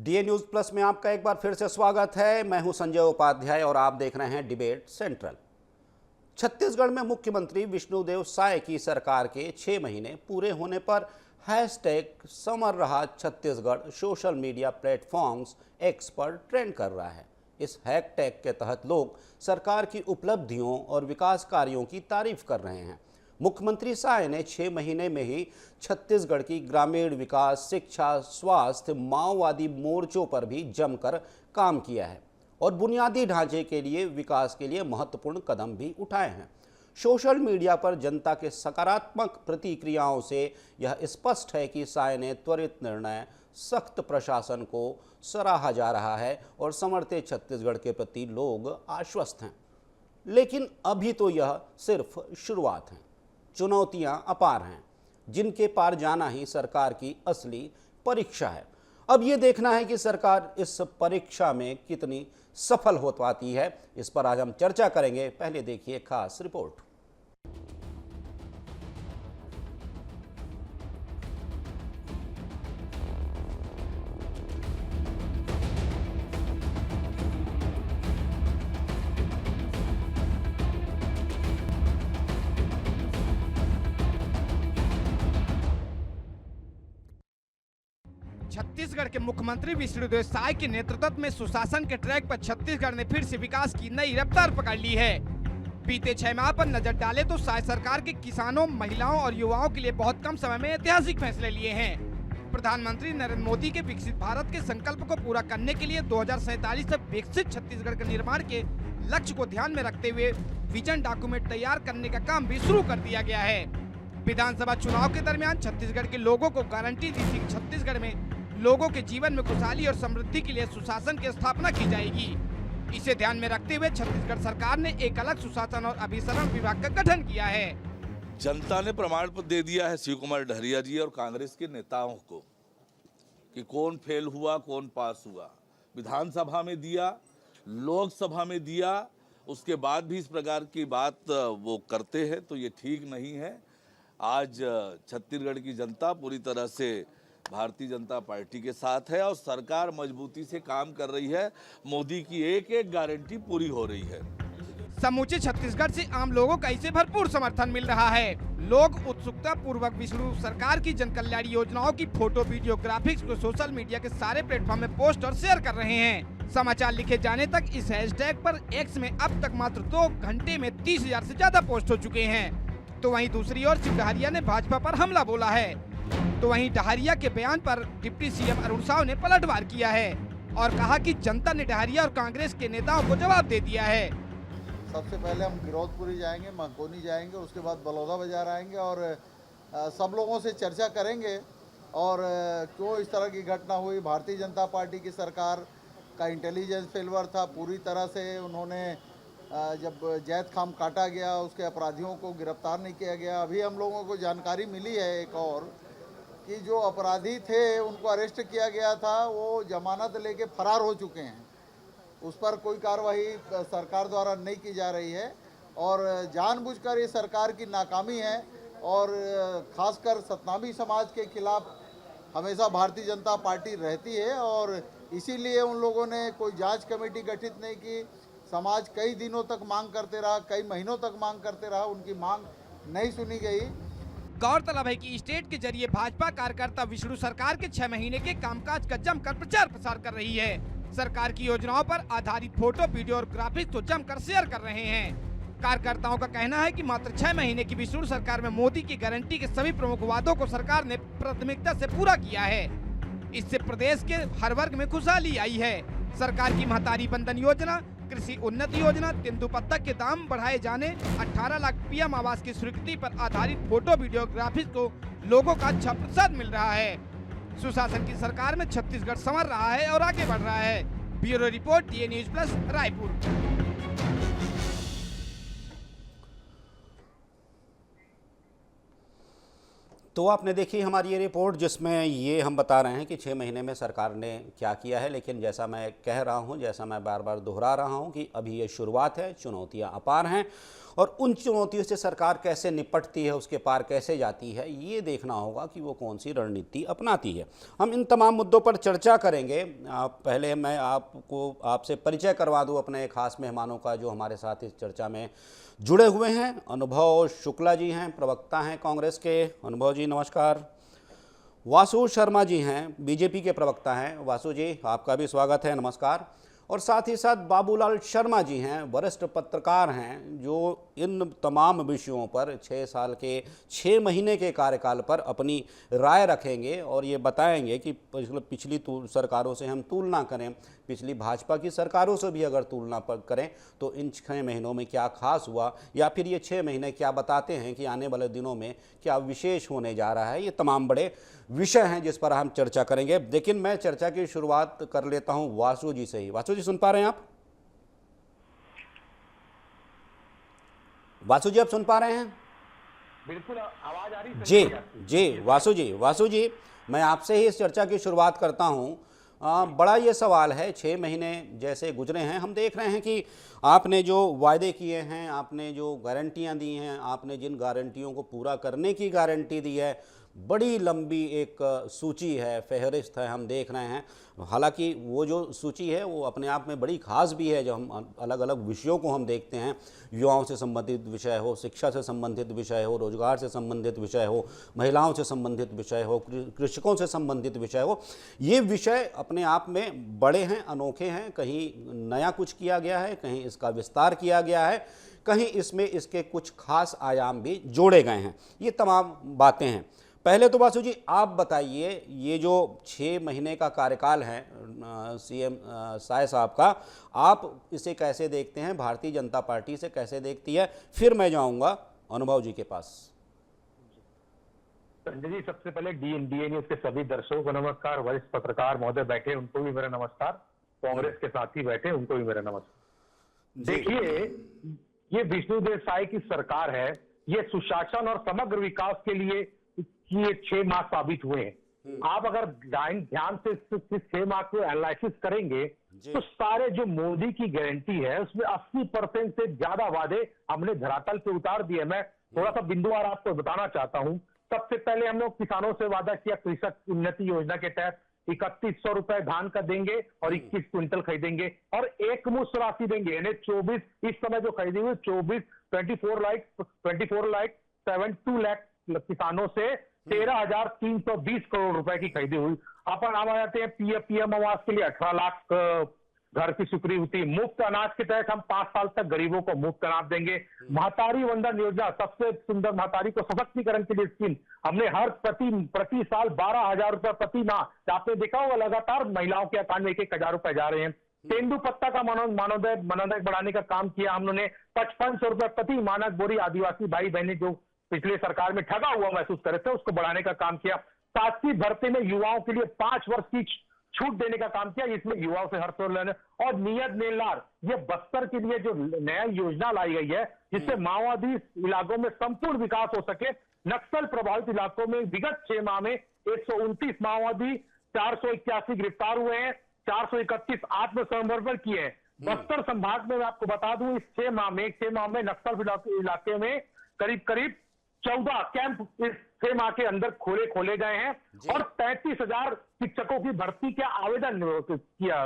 DA news plus में आपका एक बार फिर से स्वागत है। मैं हूं संजय उपाध्याय और आप देख रहे हैं डिबेट सेंट्रल। छत्तीसगढ़ में मुख्यमंत्री विष्णुदेव साय की सरकार के 6 महीने पूरे होने पर हैशटैग समर रहा Chhattisgarh social media platforms x पर ट्रेंड कर रहा है। इस हैशटैग के तहत लोग सरकार की उपलब्धियों और विकास कार्यों की तारीफ कर रहे हैं। मुख्यमंत्री साय ने 6 महीने में ही छत्तीसगढ़ की ग्रामीण विकास, शिक्षा, स्वास्थ्य, माओवादी मोर्चों पर भी जमकर काम किया है और बुनियादी ढांचे के लिए विकास के लिए महत्वपूर्ण कदम भी उठाए हैं। सोशल मीडिया पर जनता के सकारात्मक प्रतिक्रियाओं से यह स्पष्ट है कि साय ने त्वरित निर्णय, सख्त प्रशासन को सराहा जा रहा है और समर्थ्य छत्तीसगढ़ के प्रति लोग आश्वस्त हैं। लेकिन अभी तो यह सिर्फ शुरुआत है। चुनौतियां अपार हैं, जिनके पार जाना ही सरकार की असली परीक्षा है। अब ये देखना है कि सरकार इस परीक्षा में कितनी सफल हो पाती है। इस पर आज हम चर्चा करेंगे। पहले देखिए खास रिपोर्ट। छत्तीसगढ़ के मुख्यमंत्री विष्णुदेव साय के नेतृत्व में सुशासन के ट्रैक पर छत्तीसगढ़ ने फिर से विकास की नई रफ्तार पकड़ ली है। बीते 6 माह पर नजर डाले तो साय सरकार के किसानों, महिलाओं और युवाओं के लिए बहुत कम समय में ऐतिहासिक फैसले लिए हैं। प्रधानमंत्री नरेंद्र मोदी के विकसित भारत के संकल्प को पूरा करने के लिए 2047 तक विकसित छत्तीसगढ़ के निर्माण के लक्ष्य को ध्यान में रखते हुए विजन डॉक्यूमेंट तैयार करने का काम भी शुरू कर दिया गया है। विधानसभा चुनाव के दरमियान छत्तीसगढ़ के लोगों को गारंटी दी थी कि छत्तीसगढ़ में लोगों के जीवन में खुशहाली और समृद्धि के लिए सुशासन की स्थापना की जाएगी। इसे ध्यान में रखते हुए छत्तीसगढ़ सरकार ने एक अलग सुशासन और अभिसरण विभाग का गठन किया है। जनता ने प्रमाण पत्र दे दिया है शिव कुमार डहरिया जी और कांग्रेस के नेताओं को कि कौन फेल हुआ, कौन पास हुआ। विधानसभा में दिया, लोकसभा में दिया, उसके बाद भी इस प्रकार की बात वो करते हैं तो ये ठीक नहीं है। आज छत्तीसगढ़ की जनता पूरी तरह से भारतीय जनता पार्टी के साथ है और सरकार मजबूती से काम कर रही है। मोदी की एक एक गारंटी पूरी हो रही है। समूचे छत्तीसगढ़ से आम लोगों का इसे भरपूर समर्थन मिल रहा है। लोग उत्सुकता पूर्वक विष्णु सरकार की जन कल्याणी योजनाओं की फोटो, वीडियो, ग्राफिक्स को सोशल मीडिया के सारे प्लेटफॉर्म में पोस्ट और शेयर कर रहे हैं। समाचार लिखे जाने तक इस हैशटैग पर एक्स में अब तक मात्र 2 घंटे में 30,000 से ज्यादा पोस्ट हो चुके हैं। तो वहीं दूसरी ओर शिव डहरिया ने भाजपा पर हमला बोला है। तो वहीं डहरिया के बयान पर डिप्टी सीएम अरुण साव ने पलटवार किया है और कहा कि जनता ने डहरिया और कांग्रेस के नेताओं को जवाब दे दिया है। सबसे पहले हम गिरौदपुरी जाएंगे, मकोनी जाएंगे, उसके बाद बलौदा बाजार आएंगे और सब लोगों से चर्चा करेंगे और क्यों इस तरह की घटना हुई। भारतीय जनता पार्टी की सरकार का इंटेलिजेंस फेलवर था। पूरी तरह से उन्होंने जब जैद खाम काटा गया, उसके अपराधियों को गिरफ्तार नहीं किया गया। अभी हम लोगों को जानकारी मिली है एक और कि जो अपराधी थे उनको अरेस्ट किया गया था, वो जमानत लेके फरार हो चुके हैं। उस पर कोई कार्रवाई सरकार द्वारा नहीं की जा रही है और जानबूझकर ये सरकार की नाकामी है और खासकर सतनामी समाज के खिलाफ हमेशा भारतीय जनता पार्टी रहती है और इसीलिए उन लोगों ने कोई जांच कमेटी गठित नहीं की। समाज कई दिनों तक मांग करते रहा, कई महीनों तक मांग करते रहा, उनकी मांग नहीं सुनी गई। गौरतलब है कि स्टेट के जरिए भाजपा कार्यकर्ता विष्णु सरकार के 6 महीने के कामकाज का जमकर प्रचार प्रसार कर रही है। सरकार की योजनाओं पर आधारित फोटो, वीडियो और ग्राफिक्स को जमकर शेयर कर रहे हैं। कार्यकर्ताओं का कहना है कि मात्र 6 महीने की विष्णु सरकार में मोदी की गारंटी के सभी प्रमुख वादों को सरकार ने प्राथमिकता से पूरा किया है। इससे प्रदेश के हर वर्ग में खुशहाली आई है। सरकार की महतारी बंधन योजना, कृषि उन्नति योजना, तेंदुपत्ता के दाम बढ़ाए जाने, 18 लाख पीएम आवास की स्वीकृति पर आधारित फोटो, वीडियो, ग्राफिक्स को लोगों का अच्छा प्रतिसाद मिल रहा है। सुशासन की सरकार में छत्तीसगढ़ संवर रहा है और आगे बढ़ रहा है। Bureau report, DA news plus, Raipur. तो आपने देखी हमारी ये रिपोर्ट जिसमें ये हम बता रहे हैं कि 6 महीने में सरकार ने क्या किया है, लेकिन जैसा मैं कह रहा हूँ, जैसा मैं बार बार दोहरा रहा हूँ कि अभी ये शुरुआत है, चुनौतियाँ अपार हैं और उन चुनौतियों से सरकार कैसे निपटती है, उसके पार कैसे जाती है, ये देखना होगा कि वो कौन सी रणनीति अपनाती है। हम इन तमाम मुद्दों पर चर्चा करेंगे। पहले मैं आपसे परिचय करवा दूँ अपने खास मेहमानों का जो हमारे साथ इस चर्चा में जुड़े हुए हैं। अनुभव शुक्ला जी हैं, प्रवक्ता हैं कांग्रेस के। अनुभव जी नमस्कार। वासु शर्मा जी हैं, बीजेपी के प्रवक्ता हैं। वासु जी आपका भी स्वागत है, नमस्कार। और साथ ही साथ बाबूलाल शर्मा जी हैं, वरिष्ठ पत्रकार हैं, जो इन तमाम विषयों पर 6 साल के 6 महीने के कार्यकाल पर अपनी राय रखेंगे और ये बताएंगे कि पिछली सरकारों से हम तुलना करें, पिछली भाजपा की सरकारों से भी अगर तुलना करें तो इन 6 महीनों में क्या खास हुआ, या फिर ये 6 महीने क्या बताते हैं कि आने वाले दिनों में क्या विशेष होने जा रहा है। ये तमाम बड़े विषय हैं जिस पर हम चर्चा करेंगे, लेकिन मैं चर्चा की शुरुआत कर लेता हूं वासु जी से ही। वासु जी सुन पा रहे हैं आप? वासु जी आप सुन पा रहे हैं? बिल्कुल आवाज आ रही है। जी वासु जी मैं आपसे ही इस चर्चा की शुरुआत करता हूं। बड़ा ये सवाल है, 6 महीने जैसे गुजरे हैं, हम देख रहे हैं कि आपने जो वायदे किए हैं, आपने जो गारंटियां दी हैं, आपने जिन गारंटियों को पूरा करने की गारंटी दी है, बड़ी लंबी एक सूची है, फहरिस्त है, हम देख रहे हैं। हालांकि वो जो सूची है वो अपने आप में बड़ी खास भी है। जब हम अलग अलग विषयों को हम देखते हैं, युवाओं से संबंधित विषय हो, शिक्षा से संबंधित विषय हो, रोजगार से संबंधित विषय हो, महिलाओं से संबंधित विषय हो, कृषकों से संबंधित विषय हो, ये विषय अपने आप में बड़े हैं, अनोखे हैं। कहीं नया कुछ किया गया है, कहीं इसका विस्तार किया गया है, कहीं इसमें इसके कुछ खास आयाम भी जोड़े गए हैं। ये तमाम बातें हैं। पहले तो वासु जी आप बताइए, ये जो 6 महीने का कार्यकाल है सीएम साय साहब का, आप इसे कैसे देखते हैं, भारतीय जनता पार्टी से कैसे देखती है? फिर मैं जाऊंगा अनुभव जी के पास। संजय जी, सबसे पहले डीएनडीए न्यूज के सभी दर्शकों को नमस्कार। वरिष्ठ पत्रकार महोदय बैठे उनको भी मेरा नमस्कार। कांग्रेस के साथी बैठे उनको भी मेरा नमस्कार। देखिए, ये विष्णुदेव साय की सरकार है, ये सुशासन और समग्र विकास के लिए ये 6 माह साबित हुए हैं। आप अगर ध्यान से 6 माह को एनालिसिस करेंगे तो सारे जो मोदी की गारंटी है उसमें 80% से ज्यादा वादे हमने धरातल पे उतार दिए। मैं थोड़ा सा बिंदुवार आपको बताना चाहता हूं। सबसे पहले हम लोग किसानों से वादा किया, कृषक उन्नति योजना के तहत 3100 रुपए धान का देंगे और 21 क्विंटल खरीदेंगे और एक मुश्त राशि देंगे, यानी 24 इस समय जो खरीदी हुई 24 लाख 72 लाख किसानों से 13,320 करोड़ रुपए की खरीदी हुई। अपन आ जाते हैं पीएम आवास के लिए 18 लाख घर की स्वीकृति। मुफ्त अनाज के तहत हम 5 साल तक गरीबों को मुफ्त अनाज देंगे। महतारी वंदन योजना, सबसे सुंदर महतारी को सशक्तिकरण के लिए स्कीम, हमने हर प्रति साल 12,000 रुपए प्रति माह, आपने देखा होगा लगातार महिलाओं के अकाउंट में 1,000 रुपए जा रहे हैं। तेंदु पत्ता का मानोदय बढ़ाने का काम किया हम लोगों ने। 5500 रुपए प्रति मानक बोरी आदिवासी भाई बहने जो पिछले सरकार में ठगा हुआ महसूस कर रहे थे उसको बढ़ाने का काम किया। 7वीं भर्ती में युवाओं के लिए 5 वर्ष की छूट देने का काम किया, इसमें युवाओं से हर तौर लेने। और नियत नेलार, ये बस्तर के लिए जो नया योजना लाई गई है जिससे माओवादी इलाकों में संपूर्ण विकास हो सके। नक्सल प्रभावित इलाकों में विगत 6 माह में 129 माओवादी, 481 गिरफ्तार हुए हैं, 431 आत्मसमर्पण किए हैं। बस्तर संभाग में मैं आपको बता दूं, इस 6 माह में नक्सल इलाके में करीब 14 कैंप इस 6 माह के अंदर खोले गए हैं और 35,000 शिक्षकों की भर्ती के आवेदन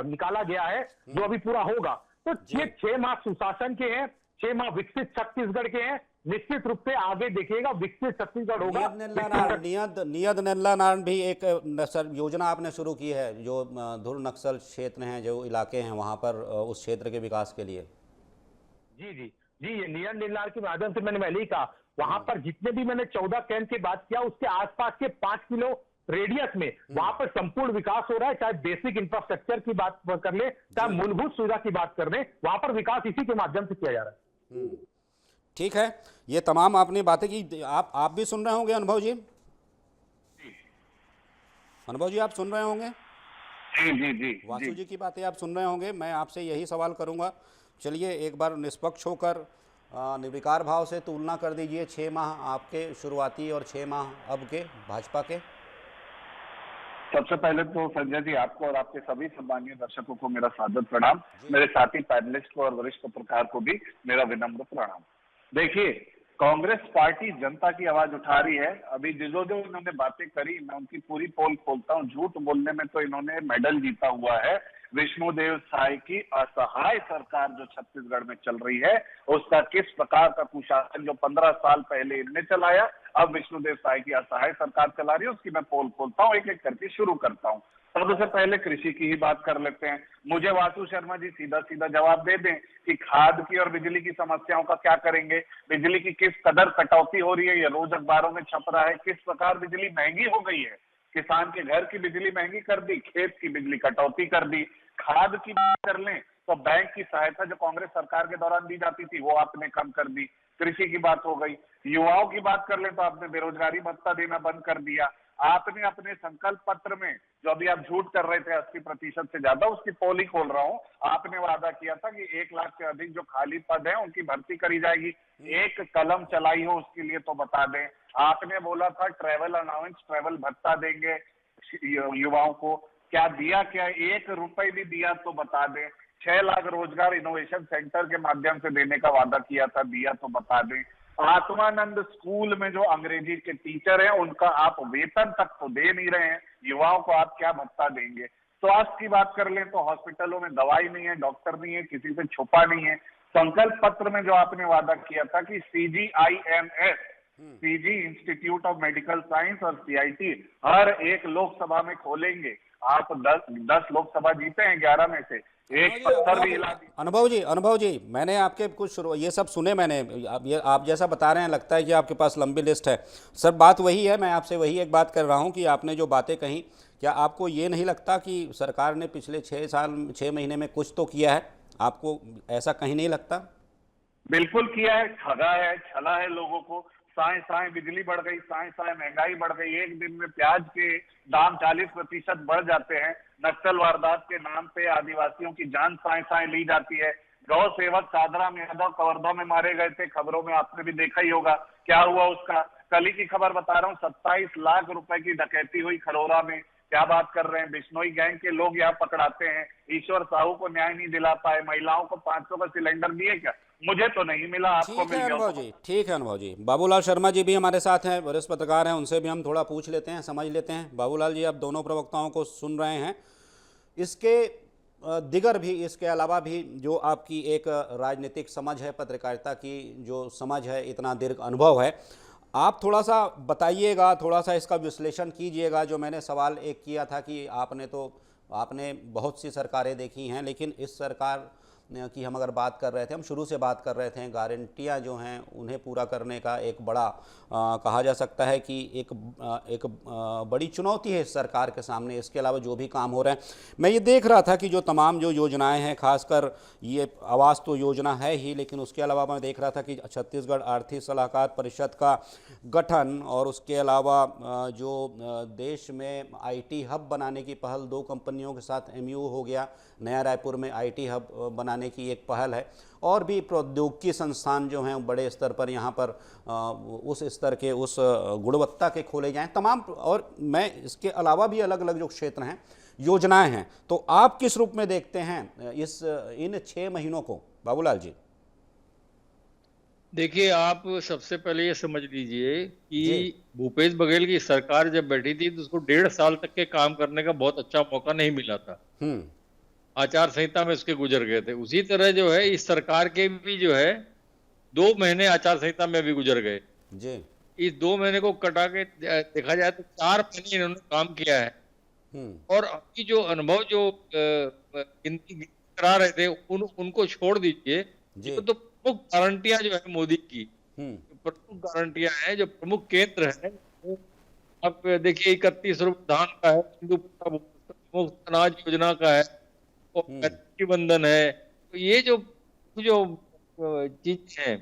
निकाला गया है जो अभी पूरा होगा। तो ये 6 माह सुशासन के हैं, 6 माह विकसित छत्तीसगढ़ के हैं। निश्चित रूप से आगे देखिएगा विकसित छत्तीसगढ़ होगा। नियत नेल्ला नारायण भी एक योजना आपने शुरू की है जो धुर नक्सल क्षेत्र हैं, जो इलाके हैं वहां पर उस क्षेत्र के विकास के लिए। जी, ये नियत नेल्लार के माध्यम से मैंने पहले ही कहा, वहां पर जितने भी मैंने 14 कैंप की बात किया उसके आसपास के 5 किलो रेडियस में वहां पर संपूर्ण विकास हो रहा है। चाहे बेसिक इंफ्रास्ट्रक्चर की बात कर ले, चाहे मूलभूत सुविधा की बात कर ले, वहां पर विकास इसी के माध्यम से किया जा रहा है। ठीक है, ये तमाम आपने बातें की। आप भी सुन रहे होंगे अनुभव जी? अनुभव जी आप सुन रहे होंगे? जी। वासु जी की बातें आप सुन रहे होंगे। मैं आपसे यही सवाल करूंगा। चलिए एक बार निष्पक्ष होकर निर्विकार भाव से तुलना कर दीजिए 6 माह आपके शुरुआती और 6 माह अब के भाजपा के। सबसे पहले तो संजय जी, आपको और आपके सभी सम्मानीय दर्शकों को मेरा सादर प्रणाम। मेरे साथी पैनलिस्ट को और वरिष्ठ पत्रकार को भी मेरा विनम्र प्रणाम। देखिए, कांग्रेस पार्टी जनता की आवाज उठा रही है। अभी जो जो इन्होंने बातें करी, मैं उनकी पूरी पोल खोलता हूँ। झूठ बोलने में तो इन्होंने मेडल जीता हुआ है। विष्णुदेव साय की असहाय सरकार जो छत्तीसगढ़ में चल रही है, उसका किस प्रकार का कुशासन जो 15 साल पहले इनने चलाया, अब विष्णुदेव साय की असहाय सरकार चला रही है, उसकी मैं पोल खोलता हूँ, एक एक करके शुरू करता हूँ। सबसे पहले कृषि की ही बात कर लेते हैं। मुझे वासु शर्मा जी सीधा सीधा जवाब दे दें कि खाद की और बिजली की समस्याओं का क्या करेंगे, बिजली की किस कदर कटौती हो रही है, ये रोज अखबारों में छप रहा है, किस प्रकार बिजली महंगी हो गई है। किसान के घर की बिजली महंगी कर दी, खेत की बिजली कटौती कर दी। खाद की बात कर लें तो बैंक की सहायता जो कांग्रेस सरकार के दौरान दी जाती थी, वो आपने कम कर दी। कृषि की बात हो गई। युवाओं की बात कर लें तो आपने बेरोजगारी भत्ता देना बंद कर दिया। आपने अपने संकल्प पत्र में, जो अभी आप झूठ कर रहे थे 80% से ज्यादा, उसकी पोल ही खोल रहा हूं, आपने वादा किया था कि 1 लाख से अधिक जो खाली पद है उनकी भर्ती करी जाएगी। एक कलम चलाई हो उसके लिए तो बता दें। आपने बोला था ट्रैवल अलाउंस, ट्रैवल भत्ता देंगे युवाओं को, क्या दिया? क्या 1 रुपए भी दिया तो बता दें। 6 लाख रोजगार इनोवेशन सेंटर के माध्यम से देने का वादा किया था, दिया तो बता दें। आत्मानंद स्कूल में जो अंग्रेजी के टीचर हैं उनका आप वेतन तक तो दे नहीं रहे हैं, युवाओं को आप क्या भत्ता देंगे? स्वास्थ्य की बात कर लें तो हॉस्पिटलों में दवाई नहीं है, डॉक्टर नहीं है, किसी से छुपा नहीं है। संकल्प पत्र में जो आपने वादा किया था कि CGIMS, CG institute of medical science और CIT हर एक लोकसभा में खोलेंगे। आप 10 लोकसभा जीते हैं, 11 में से एक पत्थर भी हिला दी। अनुभव जी, मैंने आपके कुछ ये सब सुने मैंने। आप जैसा बता रहे हैं, लगता है कि आपके पास लंबी लिस्ट है। सर, बात वही है, मैं आपसे वही एक बात कर रहा हूं कि आपने जो बातें कही, क्या आपको ये नहीं लगता कि सरकार ने पिछले 6 महीने में कुछ तो किया है? आपको ऐसा कहीं नहीं लगता? बिल्कुल किया है, ठगा है, छला है लोगों को। साए साए बिजली बढ़ गई, साए साए महंगाई बढ़ गई। एक दिन में प्याज के दाम 40% बढ़ जाते हैं। नक्सल वारदात के नाम पे आदिवासियों की जान साए साए ली जाती है। गौ सेवक सादराम यादव कवर्धा में मारे गए थे, खबरों में आपने भी देखा ही होगा। क्या हुआ उसका? कल ही की खबर बता रहा हूँ, 27 लाख रुपए की डकैती हुई खरोरा में। क्या बात कर रहे हैं? बिश्नोई गैंग के लोग यहाँ पकड़ाते हैं। ईश्वर साहू को न्याय नहीं दिला पाए। महिलाओं को 500 का सिलेंडर दिए क्या? मुझे तो नहीं मिला, आपको मिल गया। ठीक है अनुभव जी। बाबूलाल शर्मा जी भी हमारे साथ हैं, वरिष्ठ पत्रकार हैं, उनसे भी हम थोड़ा पूछ लेते हैं, समझ लेते हैं। बाबूलाल जी, आप दोनों प्रवक्ताओं को सुन रहे हैं। इसके दिगर भी, इसके अलावा भी जो आपकी एक राजनीतिक समझ है, पत्रकारिता की जो समझ है, इतना दीर्घ अनुभव है, आप थोड़ा सा बताइएगा, थोड़ा सा इसका विश्लेषण कीजिएगा। जो मैंने सवाल एक किया था कि आपने बहुत सी सरकारें देखी हैं, लेकिन इस सरकार की हम अगर बात कर रहे थे, हम शुरू से बात कर रहे थे, गारंटियां जो हैं उन्हें पूरा करने का एक बड़ा कहा जा सकता है कि एक बड़ी चुनौती है इस सरकार के सामने। इसके अलावा जो भी काम हो रहे हैं, मैं ये देख रहा था कि जो तमाम जो योजनाएं हैं, खासकर ये आवास तो योजना है ही, लेकिन उसके अलावा मैं देख रहा था कि छत्तीसगढ़ आर्थिक सलाहकार परिषद का गठन, और उसके अलावा जो देश में IT हब बनाने की पहल 2 कंपनियों के साथ MOU हो गया। नया रायपुर में IT हब बनाने की एक पहल है, और भी प्रौद्योगिकी संस्थान जो हैं बड़े स्तर पर यहाँ पर उस स्तर के, उस गुणवत्ता के खोले जाएं तमाम। और मैं इसके अलावा भी अलग अलग जो क्षेत्र हैं, योजनाएं हैं, तो आप किस रूप में देखते हैं इन 6 महीनों को, बाबूलाल जी? देखिए, आप सबसे पहले ये समझ लीजिए कि भूपेश बघेल की सरकार जब बैठी थी तो उसको 1.5 साल तक के काम करने का बहुत अच्छा मौका नहीं मिला था। आचार संहिता में उसके गुजर गए थे। उसी तरह जो है इस सरकार के भी जो है 2 महीने आचार संहिता में भी गुजर गए जी। इस 2 महीने को कटा के देखा जाए तो 4 महीने इन्होंने काम किया है। और अभी जो अनुभव जो करा रहे थे उनको छोड़ दीजिए। तो प्रमुख गारंटियां जो है मोदी की, प्रमुख गारंटियां हैं, जो प्रमुख केंद्र है, अब देखिए 31 रुपये धान का है, मुफ्त अनाज योजना का है, और बंधन है। तो ये जो चीज है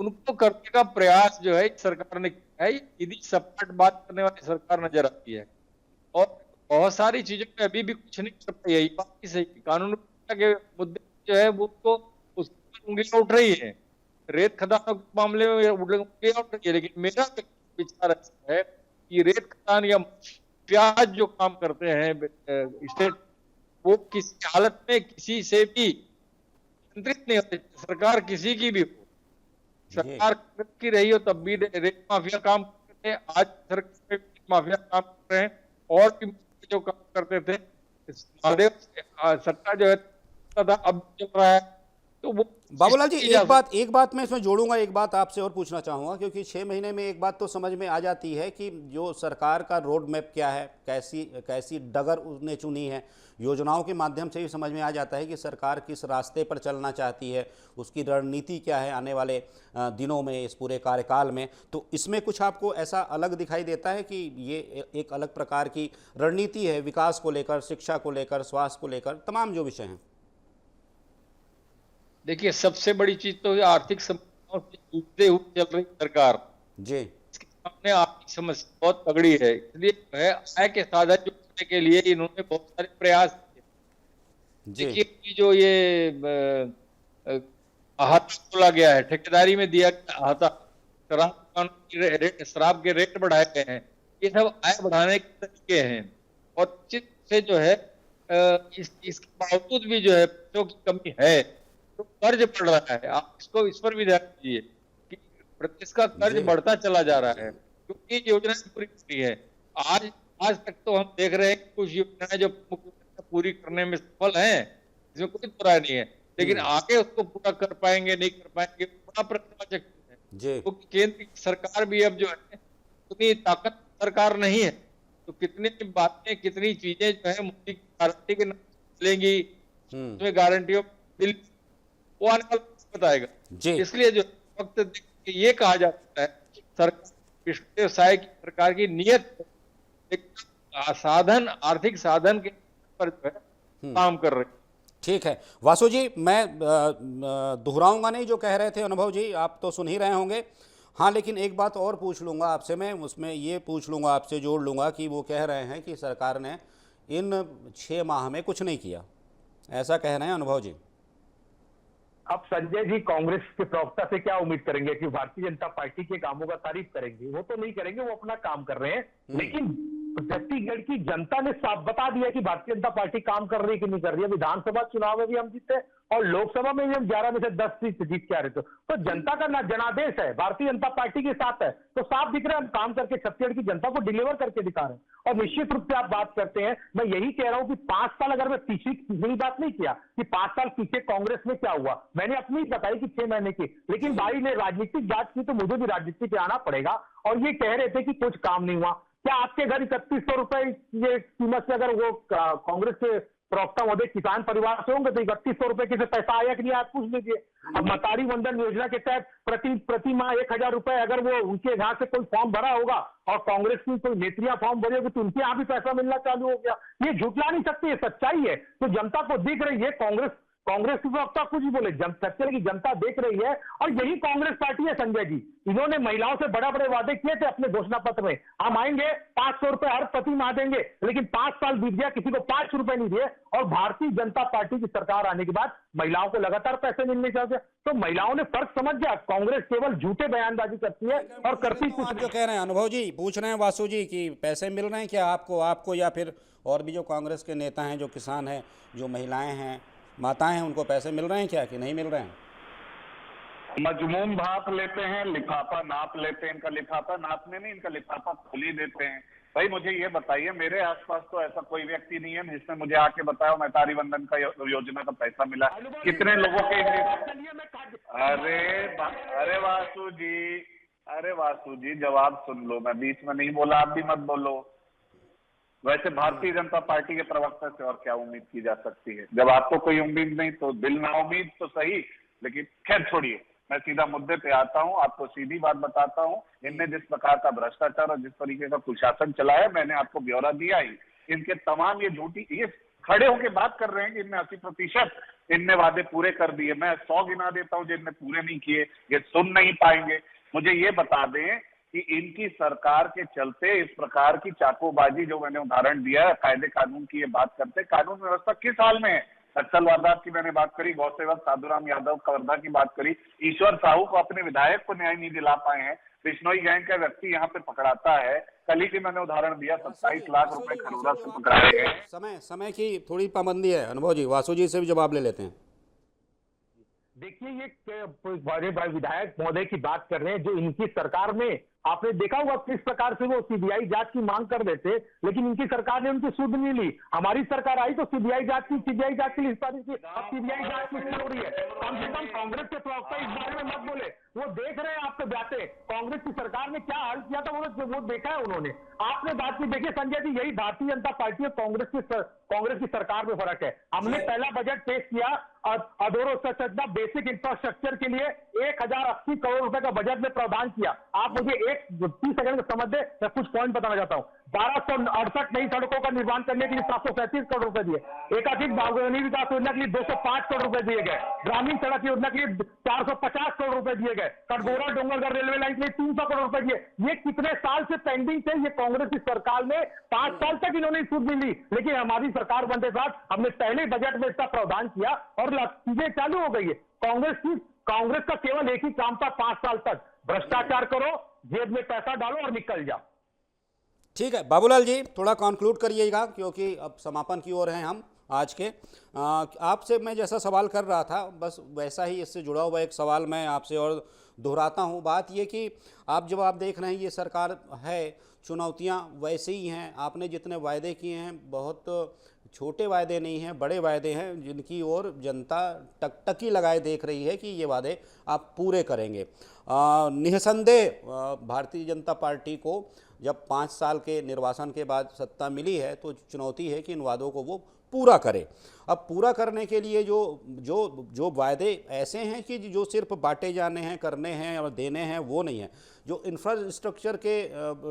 उनको करने का प्रयास जो है सरकार ने किया है। यदि सपाट बात करने वाली सरकार नजर आती है, और बहुत सारी चीजों में अभी भी कुछ नहीं कर पाई है। ये बात ही सही, कानून के मुद्दे जो है वो तो उंगलियां उठ रही है, रेत खदानों के मामले में उंगलियां उठ रही है, लेकिन मेरा विचार ऐसा है कि रेत खदान या प्याज जो काम करते हैं स्टेट, वो किसी हालत में किसी से भी नियंत्रित नहीं होते। सरकार किसी की भी हो, सरकार की रही हो तब भी रेत माफिया काम करते थे, आज सरकार माफिया काम कर रहे हैं, और भी जो काम करते थे महादेव सट्टा जो है अब चल रहा है। तो वो बाबूलाल जी, एक बात मैं इसमें जोड़ूंगा, एक बात आपसे और पूछना चाहूँगा, क्योंकि 6 महीने में एक बात तो समझ में आ जाती है कि जो सरकार का रोड मैप क्या है, कैसी डगर उसने चुनी है, योजनाओं के माध्यम से भी समझ में आ जाता है कि सरकार किस रास्ते पर चलना चाहती है, उसकी रणनीति क्या है आने वाले दिनों में, इस पूरे कार्यकाल में। तो इसमें कुछ आपको ऐसा अलग दिखाई देता है कि ये एक अलग प्रकार की रणनीति है विकास को लेकर, शिक्षा को लेकर, स्वास्थ्य को लेकर, तमाम जो विषय हैं? देखिए, सबसे बड़ी चीज तो आर्थिक समस्याओं से जूझते हुए चल रही सरकार जी, इसके सामने आर्थिक समस्या बहुत तगड़ी है, इसलिए जो है आय के साधन जुटाने के लिए इन्होंने बहुत सारे प्रयास किए। देखिए, जो ये अहाता खोला गया है, ठेकेदारी में दिया गया अहाता, शराब के रेट बढ़ाए गए हैं, ये सब आय बढ़ाने के तरीके हैं। और निश्चित से जो है इसके बावजूद भी जो है पैसों की कमी है, तो कर्ज बढ़ रहा है। आप इसको इस पर भी ध्यान दीजिए कि प्रदेश का कर्ज बढ़ता चला जा रहा है, क्योंकि योजनाएं पूरी करनी है। आज तक तो हम देख रहे हैं कि कुछ योजनाएं जो मुख्यमंत्री पूरी करने में सफल हैं, इसमें कोई बुराई नहीं है, लेकिन आगे उसको पूरा कर पाएंगे नहीं कर पाएंगे, बड़ा प्रश्नवाचक है। क्योंकि केंद्र की सरकार भी अब जो है उतनी ताकत सरकार नहीं है, तो कितनी बातें, कितनी चीजें जो है मोदी की गारंटी के नाम मिलेंगी, उसमें गारंटियों बिल वो आने वाला बताएगा। इसलिए जो वक्त देख के ये कहा जाता है सरकार, विष्णुदेव साय की सरकार की नीयत साधन, आर्थिक साधन के पर जो है काम कर रहे हैं। ठीक है वासु जी, मैं दोहराऊंगा नहीं जो कह रहे थे अनुभव जी, आप तो सुन ही रहे होंगे। हाँ, लेकिन एक बात और पूछ लूँगा आपसे, मैं उसमें ये पूछ लूँगा आपसे, जोड़ लूँगा कि वो कह रहे हैं कि सरकार ने इन 6 माह में कुछ नहीं किया, ऐसा कह रहे हैं अनुभव जी। अब संजय जी कांग्रेस के प्रवक्ता से क्या उम्मीद करेंगे कि भारतीय जनता पार्टी के कामों का तारीफ करेंगे? वो तो नहीं करेंगे, वो अपना काम कर रहे हैं। लेकिन छत्तीसगढ़ की जनता ने साफ बता दिया कि भारतीय जनता पार्टी काम कर रही है कि नहीं कर रही है। विधानसभा चुनाव में भी हम जीते और लोकसभा में भी हम 11 में से 10 सीट जीत के आ रहे थे। तो जनता का जनादेश है, भारतीय जनता पार्टी के साथ है, तो साफ दिख रहा है हम काम करके छत्तीसगढ़ की जनता को डिलीवर करके दिखा रहे हैं। और निश्चित रूप से आप बात करते हैं, मैं यही कह रहा हूं कि 5 साल, अगर मैं पिछली बात नहीं किया कि 5 साल पीछे कांग्रेस में क्या हुआ, मैंने अपनी बताई कि 6 महीने की, लेकिन भाई ने राजनीतिक जांच की तो मुझे भी राजनीति पे आना पड़ेगा। और ये कह रहे थे कि कुछ काम नहीं हुआ। क्या आपके घर 3100 रुपए ये कीमत से अगर वो कांग्रेस के प्रवक्ता महोदय किसान परिवार से होंगे तो 3100 रुपए के पैसा आया कि नहीं, आप पूछ लीजिए। अब मतारी वंदन योजना के तहत प्रति माह 1000 रुपए अगर वो उनके यहाँ से कोई फॉर्म भरा होगा और कांग्रेस की कोई नेत्रियां फॉर्म भरी होगी तो उनके यहाँ भी पैसा मिलना चालू हो गया। ये झुटला नहीं सकती, ये सच्चाई है। तो जनता को दिख रही है, कांग्रेस की प्रवक्ता कुछ भी बोले, छत्तीसगढ़ की जनता देख रही है। और यही कांग्रेस पार्टी है संजय जी, इन्होंने महिलाओं से बड़े बड़े वादे किए थे अपने घोषणा पत्र में, हम आएंगे 500 रुपए हर प्रति माह देंगे, लेकिन 5 साल बीत गया, किसी को 5 रुपए नहीं दिए। और भारतीय जनता पार्टी की सरकार आने के बाद महिलाओं को लगातार पैसे मिलने चाहिए। तो महिलाओं ने फर्क समझ गया, कांग्रेस केवल झूठे बयानबाजी करती है और करती कुछ। आप जो कह रहे हैं अनुभव जी, पूछ रहे हैं वासु जी कि पैसे मिल रहे हैं क्या आपको या फिर और भी जो कांग्रेस के नेता हैं, जो किसान हैं, जो महिलाएं हैं, माताएं हैं, उनको पैसे मिल रहे हैं क्या कि नहीं मिल रहे हैं? मजमून भाप लेते हैं, लिफाफा नाप लेते हैं, इनका लिफाफा नापने नहीं, इनका लिफाफा खोल ही देते हैं। भाई मुझे ये बताइए, मेरे आसपास तो ऐसा कोई व्यक्ति नहीं है जिसने मुझे आके बताया मतारी वंदन का योजना का पैसा मिला। कितने लोगों के अरे वासु जी जवाब सुन लो, मैं बीच में नहीं बोला, आप भी मत बोलो। वैसे भारतीय जनता पार्टी के प्रवक्ता से और क्या उम्मीद की जा सकती है? जब आपको कोई उम्मीद नहीं तो दिल ना उम्मीद तो सही, लेकिन खैर छोड़िए, मैं सीधा मुद्दे पे आता हूं, आपको सीधी बात बताता हूं। इनने जिस प्रकार का भ्रष्टाचार और जिस तरीके का कुशासन चलाया, मैंने आपको ब्यौरा दिया ही। इनके तमाम ये झूठी, ये खड़े होकर बात कर रहे हैं कि इनने 80% इनने वादे पूरे कर दिए। मैं 100 गिना देता हूं जिनने पूरे नहीं किए, ये सुन नहीं पाएंगे। मुझे ये बता दें कि इनकी सरकार के चलते इस प्रकार की चाकोबाजी, जो मैंने उदाहरण दिया है, कायदे कानून की ये बात करते, कानून व्यवस्था किस हाल में है? नक्सल वारदात की मैंने बात करी, गौ सेवक साधुराम यादव कवर्धा की बात करी, ईश्वर साहू को अपने विधायक को न्याय नहीं दिला पाए हैं, बिश्नोई गैंग का व्यक्ति यहाँ पे पकड़ाता है। कल ही भी मैंने उदाहरण दिया, 27 लाख रुपए खरोरा से पकड़ाए गए। समय की थोड़ी पाबंदी है अनुभव जी, वासु जी से भी जवाब ले लेते हैं। देखिए, ये बड़े बड़े विधायक महोदय की बात कर रहे हैं जो इनकी सरकार में आपने देखा होगा किस प्रकार से वो सीबीआई जांच की मांग कर रहे थे, लेकिन इनकी सरकार ने उनकी सुध नहीं ली। हमारी सरकार आई तो सीबीआई जांच की लिए सिफारिश की, अब सीबीआई जांच की हो रही है। कम से कम कांग्रेस के प्रवक्ता इस बारे में मत बोले, वो देख रहे हैं आपके बातें। कांग्रेस की सरकार ने क्या हाल किया था वो देखा है उन्होंने। आपने बात की, देखिए संजय जी, यही भारतीय जनता पार्टी और कांग्रेस की सरकार में फर्क है। हमने पहला बजट पेश किया अधोसंरचना बेसिक इंफ्रास्ट्रक्चर के लिए 1080 करोड़ रुपए का बजट में प्रावधान किया। आप मुझे 30 सेकंड का समझ दे, मैं कुछ पॉइंट बताना चाहता हूँ। 1268 नई सड़कों का निर्माण करने के लिए 737 करोड़ रुपए दिए। एकाधिक बागवानी विकास योजना के लिए 205 करोड़ रुपए दिए गए। ग्रामीण सड़क योजना के लिए 450 करोड़ रुपए दिए गए। कटघोरा डोंगरगढ़ रेलवे लाइन के लिए 300 करोड़ रुपए दिए। ये कितने साल से पेंडिंग थे? ये कांग्रेस की सरकार में 5 साल तक इन्होंने सुध नहीं ली, लेकिन हमारी सरकार बनते साथ हमने पहले बजट में इसका प्रावधान किया और चीजें चालू हो गई है। कांग्रेस का केवल एक ही काम था 5 साल तक, भ्रष्टाचार करो, जेब में पैसा डालो और निकल जाओ। ठीक है बाबूलाल जी, थोड़ा कंक्लूड करिएगा क्योंकि अब समापन की ओर हैं हम आज के। आपसे मैं जैसा सवाल कर रहा था बस वैसा ही इससे जुड़ा हुआ एक सवाल मैं आपसे और दोहराता हूँ। बात ये कि आप देख रहे हैं ये सरकार है, चुनौतियाँ वैसे ही हैं। आपने जितने वायदे किए हैं बहुत छोटे वायदे नहीं हैं, बड़े वायदे हैं जिनकी ओर जनता टकटकी लगाए देख रही है कि ये वादे आप पूरे करेंगे। निसंदेह भारतीय जनता पार्टी को जब 5 साल के निर्वासन के बाद सत्ता मिली है तो चुनौती है कि इन वादों को वो पूरा करे। अब पूरा करने के लिए जो वायदे ऐसे हैं कि जो सिर्फ बांटे जाने हैं, करने हैं और देने हैं, वो नहीं है। जो इंफ्रास्ट्रक्चर के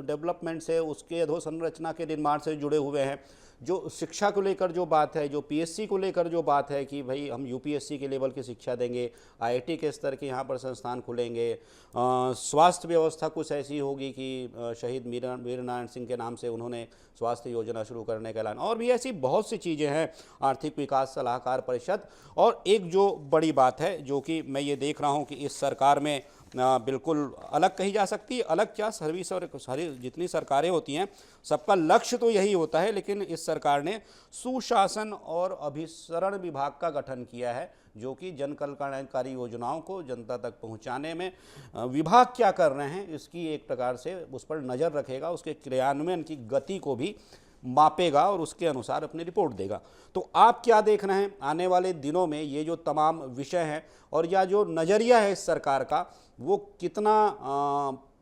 डेवलपमेंट से, उसके अधोसंरचना के निर्माण से जुड़े हुए हैं, जो शिक्षा को लेकर जो बात है, जो पीएससी को लेकर जो बात है कि भाई हम यूपीएससी के लेवल की शिक्षा देंगे, आईआईटी के स्तर के यहाँ पर संस्थान खुलेंगे, स्वास्थ्य व्यवस्था कुछ ऐसी होगी कि शहीद वीर नारायण सिंह के नाम से उन्होंने स्वास्थ्य योजना शुरू करने का ऐलान, और भी ऐसी बहुत सी चीज़ें हैं, आर्थिक विकास सलाहकार परिषद। और एक जो बड़ी बात है जो कि मैं ये देख रहा हूँ कि इस सरकार में बिल्कुल अलग कही जा सकती है, अलग क्या, सर्विस और सारी जितनी सरकारें होती हैं सबका लक्ष्य तो यही होता है, लेकिन इस सरकार ने सुशासन और अभिसरण विभाग का गठन किया है जो कि जन कल्याणकारी योजनाओं को जनता तक पहुंचाने में विभाग क्या कर रहे हैं इसकी एक प्रकार से उस पर नज़र रखेगा, उसके क्रियान्वयन की गति को भी मापेगा और उसके अनुसार अपनी रिपोर्ट देगा। तो आप क्या देख रहे हैं आने वाले दिनों में ये जो तमाम विषय हैं और या जो नज़रिया है इस सरकार का वो कितना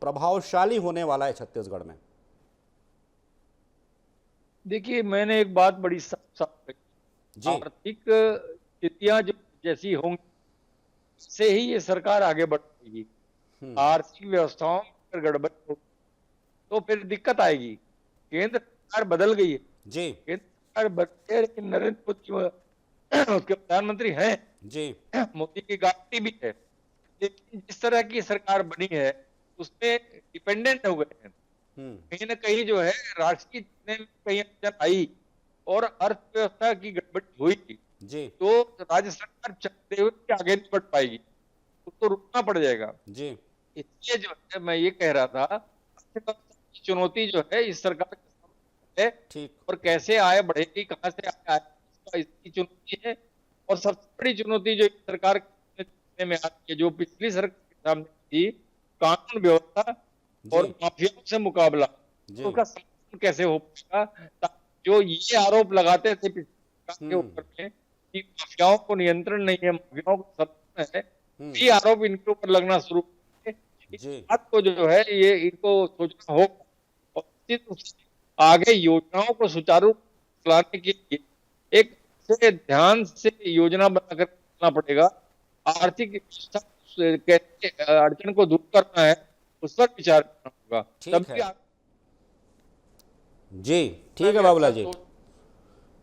प्रभावशाली होने वाला है छत्तीसगढ़ में? देखिए, मैंने एक बात बड़ी साफ जी, आर्थिक स्थितियां जो जैसी होंगी से ही ये सरकार आगे बढ़ेगी। आर्थिक व्यवस्थाओं में गड़बड़ हो तो फिर दिक्कत आएगी। केंद्र सरकार बदल गई है जी, केंद्र सरकार बदली है, लेकिन नरेंद्र मोदी उसके प्रधानमंत्री हैं जी, मोदी की गारंटी भी है, लेकिन जिस तरह की सरकार बनी है उसमें डिपेंडेंट हो गए हैं। कहीं ना कहीं जो है राष्ट्रीय कहीं अड़चन आई और अर्थव्यवस्था की गड़बड़ी हुई जी, तो राज्य सरकार चलते हुए आगे नहीं बढ़ पाएगी, उसको रुकना पड़ जाएगा जी। इसलिए जो है मैं ये कह रहा था चुनौती जो है इस सरकार के सामने है ठीक, और कैसे आए बढ़ेगी, कहाँ से आए इसकी चुनौती है। और सबसे बड़ी चुनौती जो इस सरकार में आती है जो पिछली सरकार के सामने थी, कानून व्यवस्था और माफियाओं से मुकाबला, तो उसका समाधान कैसे हो पाएगा। जो ये आरोप लगाते थे पिछले के ऊपर में कि माफियाओं को नियंत्रण नहीं है, माफियाओं को सत्ता है, ये आरोप इनके ऊपर लगना शुरू हुए। इस बात को जो है ये इनको सोचना होगा और आगे योजनाओं को सुचारू चलाने के लिए एक से ध्यान से योजना बनाकर चलना पड़ेगा। आर्थिक कैसे अड़चन को दूर करना है उस पर विचार करना होगा। जी ठीक है बाबूलाल जी,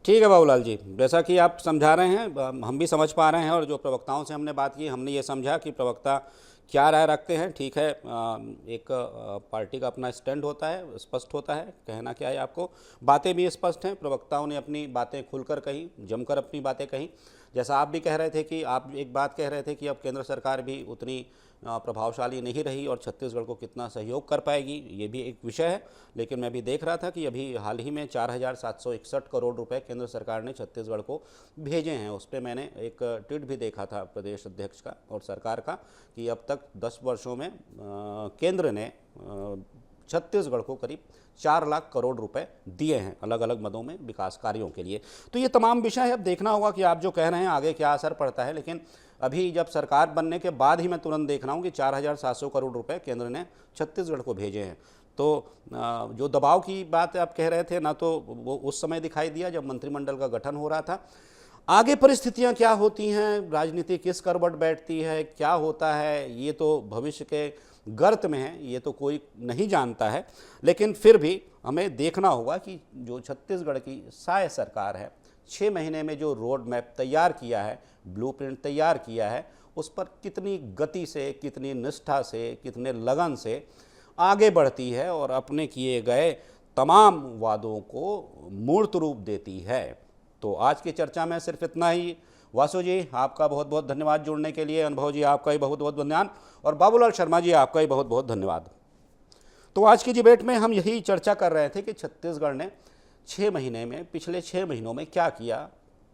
ठीक है बाबूलाल जी, जैसा कि आप समझा रहे हैं हम भी समझ पा रहे हैं और जो प्रवक्ताओं से हमने बात की हमने ये समझा कि प्रवक्ता क्या राय रखते हैं। ठीक है, एक पार्टी का अपना स्टैंड होता है, स्पष्ट होता है, कहना क्या है आपको। बातें भी स्पष्ट हैं, प्रवक्ताओं ने अपनी बातें खुलकर कही, जमकर अपनी बातें कही। जैसा आप भी कह रहे थे कि आप एक बात कह रहे थे कि अब केंद्र सरकार भी उतनी प्रभावशाली नहीं रही और छत्तीसगढ़ को कितना सहयोग कर पाएगी, ये भी एक विषय है। लेकिन मैं भी देख रहा था कि अभी हाल ही में 4,761 करोड़ रुपए केंद्र सरकार ने छत्तीसगढ़ को भेजे हैं। उस पर मैंने एक ट्वीट भी देखा था प्रदेश अध्यक्ष का और सरकार का कि अब तक 10 वर्षों में केंद्र ने छत्तीसगढ़ को करीब 4 लाख करोड़ रुपए दिए हैं अलग अलग मदों में विकास कार्यों के लिए। तो ये तमाम विषय है। अब देखना होगा कि आप जो कह रहे हैं आगे क्या असर पड़ता है। लेकिन अभी जब सरकार बनने के बाद ही मैं तुरंत देख रहा हूँ कि 4,700 करोड़ रुपए केंद्र ने छत्तीसगढ़ को भेजे हैं। तो जो दबाव की बात आप कह रहे थे ना, तो वो उस समय दिखाई दिया जब मंत्रिमंडल का गठन हो रहा था। आगे परिस्थितियां क्या होती हैं, राजनीति किस करवट बैठती है, क्या होता है, ये तो भविष्य के गर्त में है, ये तो कोई नहीं जानता है। लेकिन फिर भी हमें देखना होगा कि जो छत्तीसगढ़ की साय सरकार है, 6 महीने में जो रोड मैप तैयार किया है, ब्लूप्रिंट तैयार किया है, उस पर कितनी गति से, कितनी निष्ठा से, कितने लगन से आगे बढ़ती है और अपने किए गए तमाम वादों को मूर्त रूप देती है। तो आज की चर्चा में सिर्फ इतना ही। वासु जी, आपका बहुत बहुत धन्यवाद जुड़ने के लिए। अनुभव जी, आपका भी बहुत बहुत धन्यवाद। और बाबूलाल शर्मा जी, आपका भी बहुत बहुत धन्यवाद। तो आज की डिबेट में हम यही चर्चा कर रहे थे कि छत्तीसगढ़ ने 6 महीने में, पिछले 6 महीनों में क्या किया,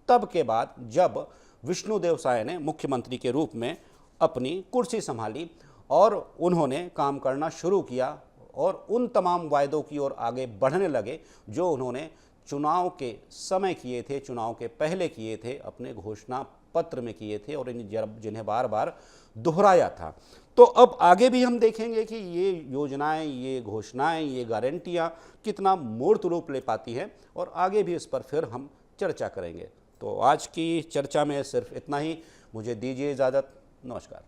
तब के बाद जब विष्णुदेव साय ने मुख्यमंत्री के रूप में अपनी कुर्सी संभाली और उन्होंने काम करना शुरू किया और उन तमाम वायदों की ओर आगे बढ़ने लगे जो उन्होंने चुनाव के समय किए थे, चुनाव के पहले किए थे, अपने घोषणा पत्र में किए थे और जिन्हें बार बार दोहराया था। तो अब आगे भी हम देखेंगे कि ये योजनाएं, ये घोषणाएं, ये गारंटियां कितना मूर्त रूप ले पाती हैं और आगे भी इस पर फिर हम चर्चा करेंगे। तो आज की चर्चा में सिर्फ इतना ही। मुझे दीजिए इजाज़त। नमस्कार।